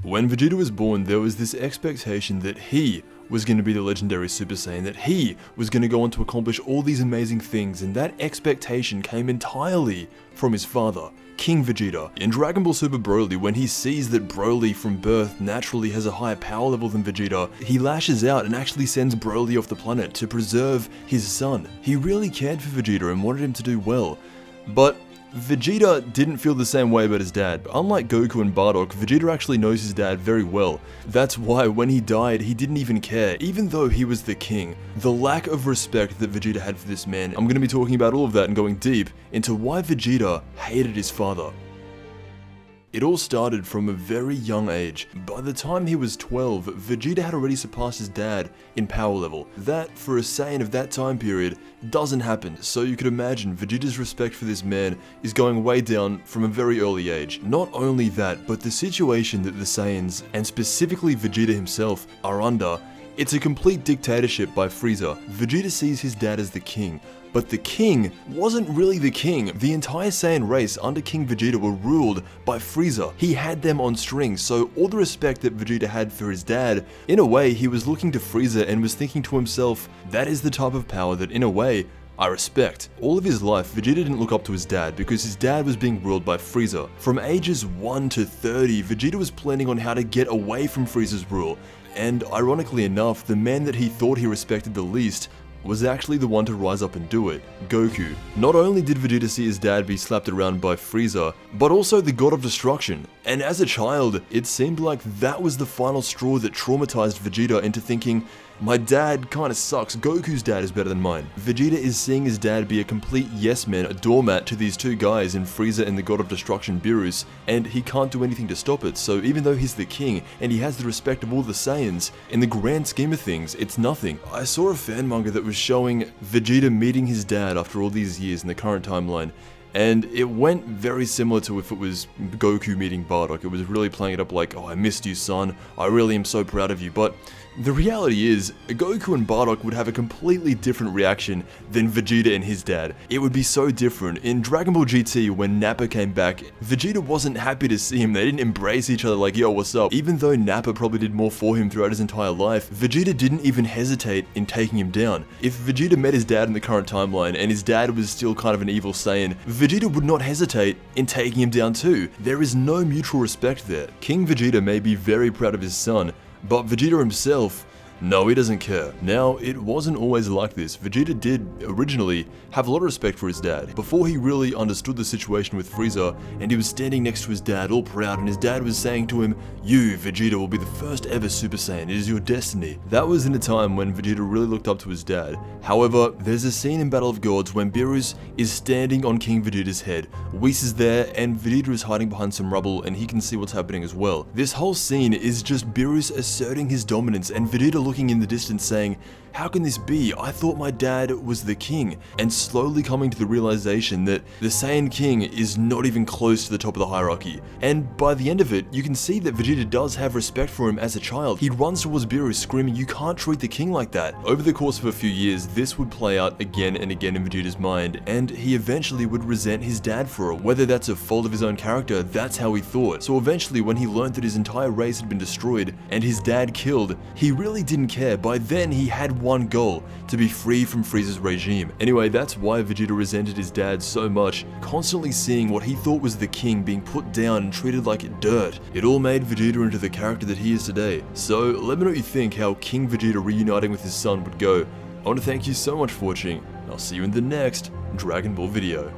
When Vegeta was born, there was this expectation that he was going to be the legendary Super Saiyan, that he was going to go on to accomplish all these amazing things, and that expectation came entirely from his father, King Vegeta. In Dragon Ball Super Broly, when he sees that Broly from birth naturally has a higher power level than Vegeta, he lashes out and actually sends Broly off the planet to preserve his son. He really cared for Vegeta and wanted him to do well, but Vegeta didn't feel the same way about his dad. Unlike Goku and Bardock, Vegeta actually knows his dad very well. That's why when he died, he didn't even care, even though he was the king. The lack of respect that Vegeta had for this man, I'm going to be talking about all of that and going deep into why Vegeta hated his father. It all started from a very young age. By the time he was 12, Vegeta had already surpassed his dad in power level. That, for a Saiyan of that time period, doesn't happen, so you could imagine Vegeta's respect for this man is going way down from a very early age. Not only that, but the situation that the Saiyans, and specifically Vegeta himself, are under, it's a complete dictatorship by Frieza. Vegeta sees his dad as the king, but the king wasn't really the king. The entire Saiyan race under King Vegeta were ruled by Frieza. He had them on strings, so all the respect that Vegeta had for his dad, in a way he was looking to Frieza and was thinking to himself, that is the type of power that in a way I respect. All of his life, Vegeta didn't look up to his dad because his dad was being ruled by Frieza. From ages 1 to 30, Vegeta was planning on how to get away from Frieza's rule, and ironically enough, the man that he thought he respected the least was actually the one to rise up and do it, Goku. Not only did Vegeta see his dad be slapped around by Frieza, but also the God of Destruction. And as a child, it seemed like that was the final straw that traumatized Vegeta into thinking, my dad kinda sucks, Goku's dad is better than mine. Vegeta is seeing his dad be a complete yes man, a doormat to these two guys in Frieza and the God of Destruction Beerus, and he can't do anything to stop it, so even though he's the king, and he has the respect of all the Saiyans, in the grand scheme of things, it's nothing. I saw a fan manga that was showing Vegeta meeting his dad after all these years in the current timeline, and it went very similar to if it was Goku meeting Bardock. It was really playing it up like, oh, I missed you, son, I really am so proud of you, but the reality is, Goku and Bardock would have a completely different reaction than Vegeta and his dad. It would be so different. In Dragon Ball GT, when Nappa came back, Vegeta wasn't happy to see him. They didn't embrace each other like, yo, what's up? Even though Nappa probably did more for him throughout his entire life, Vegeta didn't even hesitate in taking him down. If Vegeta met his dad in the current timeline, and his dad was still kind of an evil Saiyan, Vegeta would not hesitate in taking him down too. There is no mutual respect there. King Vegeta may be very proud of his son, but Vegeta himself, no, he doesn't care. Now, it wasn't always like this. Vegeta did originally have a lot of respect for his dad. Before he really understood the situation with Frieza, and he was standing next to his dad all proud, and his dad was saying to him, you, Vegeta, will be the first ever Super Saiyan, it is your destiny. That was in a time when Vegeta really looked up to his dad. However, there's a scene in Battle of Gods when Beerus is standing on King Vegeta's head. Whis is there, and Vegeta is hiding behind some rubble, and he can see what's happening as well. This whole scene is just Beerus asserting his dominance, and Vegeta looking in the distance saying, how can this be? I thought my dad was the king, and slowly coming to the realization that the Saiyan King is not even close to the top of the hierarchy. And by the end of it, you can see that Vegeta does have respect for him as a child. He runs towards Beerus screaming, you can't treat the king like that. Over the course of a few years, this would play out again and again in Vegeta's mind, and he eventually would resent his dad for it. Whether that's a fault of his own character, that's how he thought. So eventually, when he learned that his entire race had been destroyed and his dad killed, he really didn't care. By then, he had one goal, to be free from Frieza's regime. Anyway, that's why Vegeta resented his dad so much, constantly seeing what he thought was the king being put down and treated like dirt. It all made Vegeta into the character that he is today. So let me know what you think how King Vegeta reuniting with his son would go. I want to thank you so much for watching, and I'll see you in the next Dragon Ball video.